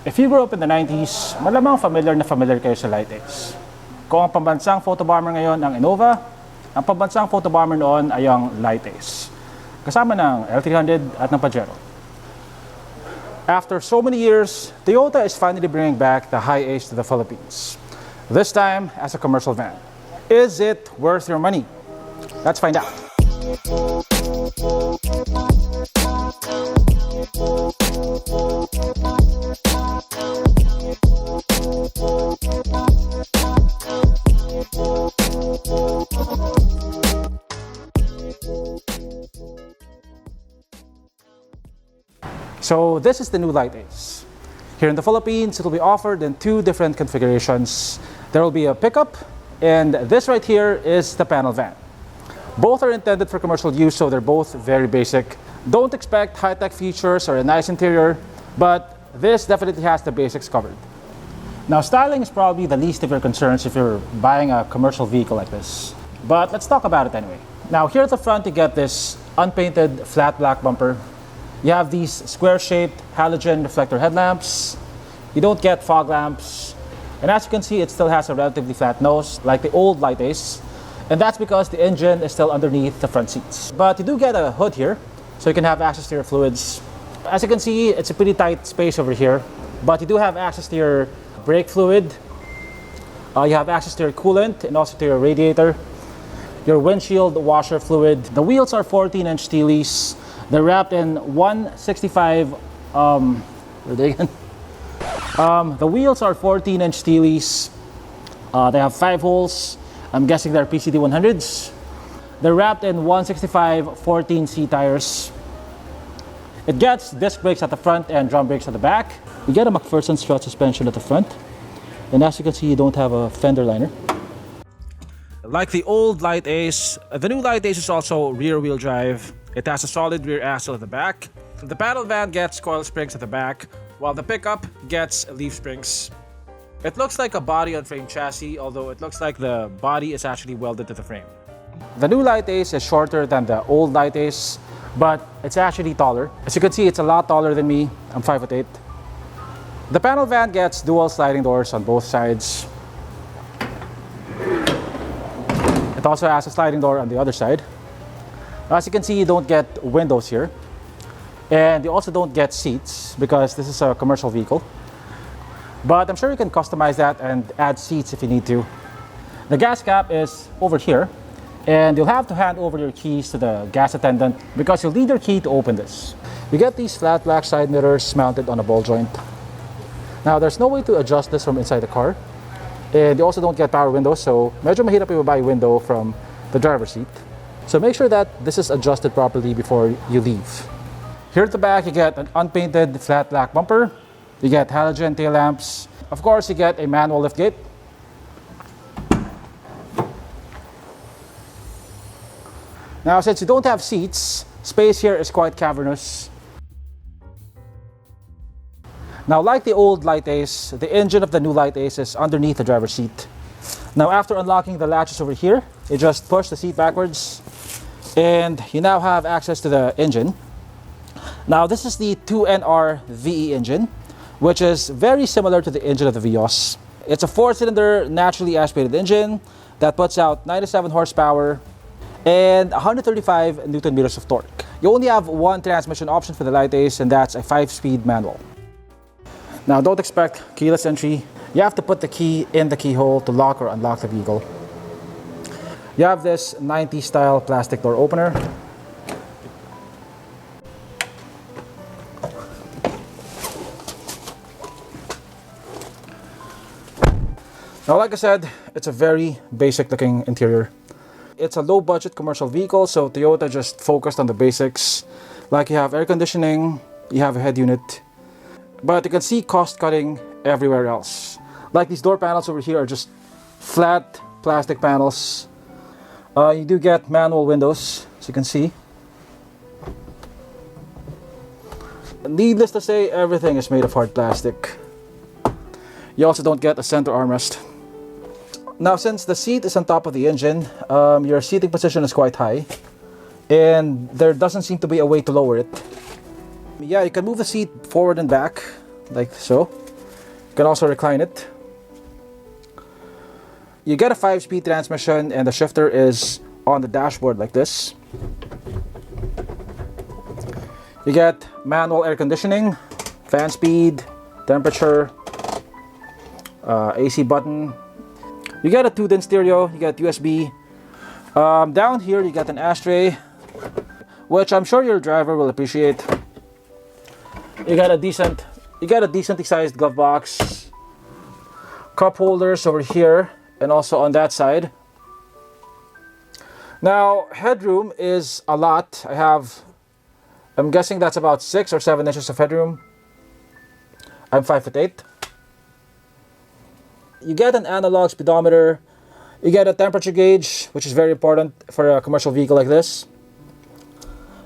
If you grew up in the 90s, malamang familiar na familiar kayo sa LiteAce. Kung ang pambansang photobomber ngayon ang Innova, ang pambansang photobomber noon ay ang LiteAce. Kasama ng L300 at ng Pajero. After so many years, Toyota is finally bringing back the Hiace to the Philippines. This time as a commercial van. Is it worth your money? Let's find out. So this is the new LiteAce. Here in the Philippines, it will be offered in two different configurations. There will be a pickup, and this right here is the panel van. Both are intended for commercial use, so they're both very basic. Don't expect high-tech features or a nice interior, but this definitely has the basics covered. Now, styling is probably the least of your concerns if you're buying a commercial vehicle like this. But let's talk about it anyway. Now, here at the front, you get this unpainted flat black bumper. You have these square-shaped halogen reflector headlamps. You don't get fog lamps. And as you can see, it still has a relatively flat nose, like the old LiteAce. And that's because the engine is still underneath the front seats. But you do get a hood here, so you can have access to your fluids. As you can see, it's a pretty tight space over here. But you do have access to your brake fluid. You have access to your coolant and also to your radiator. Your windshield washer fluid. The wheels are 14-inch steelies. They're wrapped in 165, the wheels are 14-inch steelies. They have 5 holes. I'm guessing they're PCD 100s. They're wrapped in 165 14C tires. It gets disc brakes at the front and drum brakes at the back. You get a McPherson strut suspension at the front. And as you can see, you don't have a fender liner. Like the old LiteAce, the new LiteAce is also rear-wheel drive. It has a solid rear axle at the back. The panel van gets coil springs at the back, while the pickup gets leaf springs. It looks like a body-on-frame chassis, although it looks like the body is actually welded to the frame. The new LiteAce is shorter than the old LiteAce, but it's actually taller. As you can see, it's a lot taller than me. I'm 5'8". The panel van gets dual sliding doors on both sides. It also has a sliding door on the other side. As you can see, you don't get windows here. And you also don't get seats because this is a commercial vehicle. But I'm sure you can customize that and add seats if you need to. The gas cap is over here. And you'll have to hand over your keys to the gas attendant because you'll need your key to open this. You get these flat black side mirrors mounted on a ball joint. Now, there's no way to adjust this from inside the car. And you also don't get power windows, so medyo mahirap i-buy window from the driver's seat. So make sure that this is adjusted properly before you leave. Here at the back, you get an unpainted flat black bumper. You get halogen tail lamps. Of course, you get a manual liftgate. Now, since you don't have seats, space here is quite cavernous. Now, like the old LiteAce, the engine of the new LiteAce is underneath the driver's seat. Now, after unlocking the latches over here, you just push the seat backwards and you now have access to the engine. Now, this is the 2NR VE engine, which is very similar to the engine of the Vios. It's a 4-cylinder naturally aspirated engine that puts out 97 horsepower and 135 Newton meters of torque. You only have one transmission option for the LiteAce, and that's a 5-speed manual. Now, don't expect keyless entry. You have to put the key in the keyhole to lock or unlock the vehicle. You have this 90s style plastic door opener. Now, like I said, it's a very basic looking interior. It's a low budget commercial vehicle, so Toyota just focused on the basics. Like you have air conditioning, you have a head unit, but you can see cost cutting everywhere else. Like these door panels over here are just flat plastic panels. You do get manual windows, as you can see. Needless to say, everything is made of hard plastic. You also don't get a center armrest. Now, since the seat is on top of the engine, your seating position is quite high, and there doesn't seem to be a way to lower it. Yeah, you can move the seat forward and back, like so. You can also recline it. You get a 5-speed transmission, and the shifter is on the dashboard like this. You get manual air conditioning, fan speed, temperature, AC button. You get a 2-din stereo, you get USB. Down here you get an ashtray, which I'm sure your driver will appreciate. You got a decently sized glove box. Cup holders over here and also on that side. Now, headroom is a lot. I'm guessing that's about 6 or 7 inches of headroom. I'm 5'8". You get an analog speedometer. You get a temperature gauge, which is very important for a commercial vehicle like this.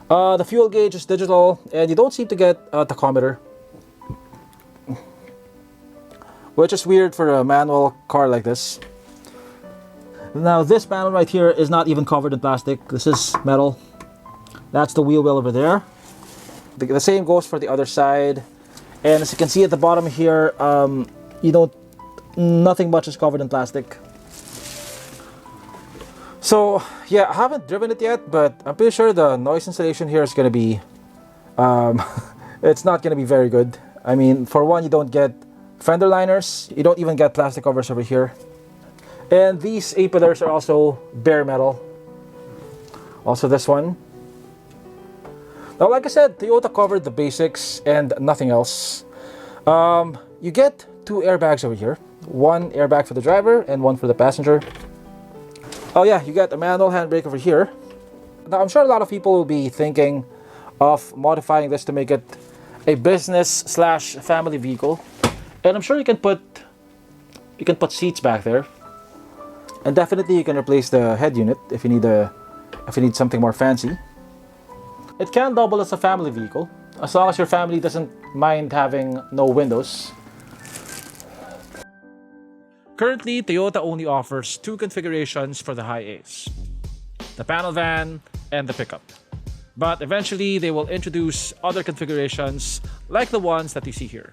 The fuel gauge is digital, and you don't seem to get a tachometer, which is weird for a manual car like this. Now, this panel right here is not even covered in plastic. This is metal. That's the wheel well over there. The same goes for the other side. And as you can see at the bottom here, nothing much is covered in plastic. So yeah, I haven't driven it yet, but I'm pretty sure the noise insulation here is going to be, it's not going to be very good. I mean, for one, you don't get fender liners. You don't even get plastic covers over here. And these A-pillars are also bare metal. Also this one. Now, like I said, Toyota covered the basics and nothing else. You get 2 airbags over here. One airbag for the driver and one for the passenger. Oh yeah, you get a manual handbrake over here. Now, I'm sure a lot of people will be thinking of modifying this to make it a business/family vehicle. And I'm sure you can put seats back there. And definitely you can replace the head unit if you need something more fancy. It can double as a family vehicle, as long as your family doesn't mind having no windows. Currently, Toyota only offers 2 configurations for the Hiace: the panel van and the pickup. But eventually, they will introduce other configurations like the ones that you see here.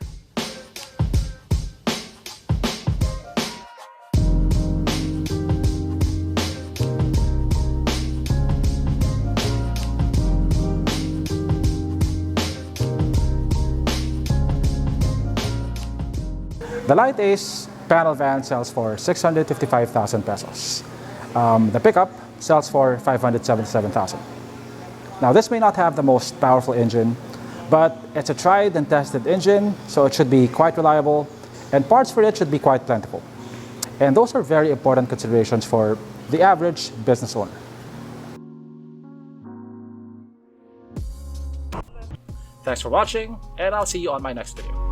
The LiteAce panel van sells for 655,000 pesos. The pickup sells for 577,000. Now, this may not have the most powerful engine, but it's a tried and tested engine, so it should be quite reliable, and parts for it should be quite plentiful. And those are very important considerations for the average business owner. Thanks for watching, and I'll see you on my next video.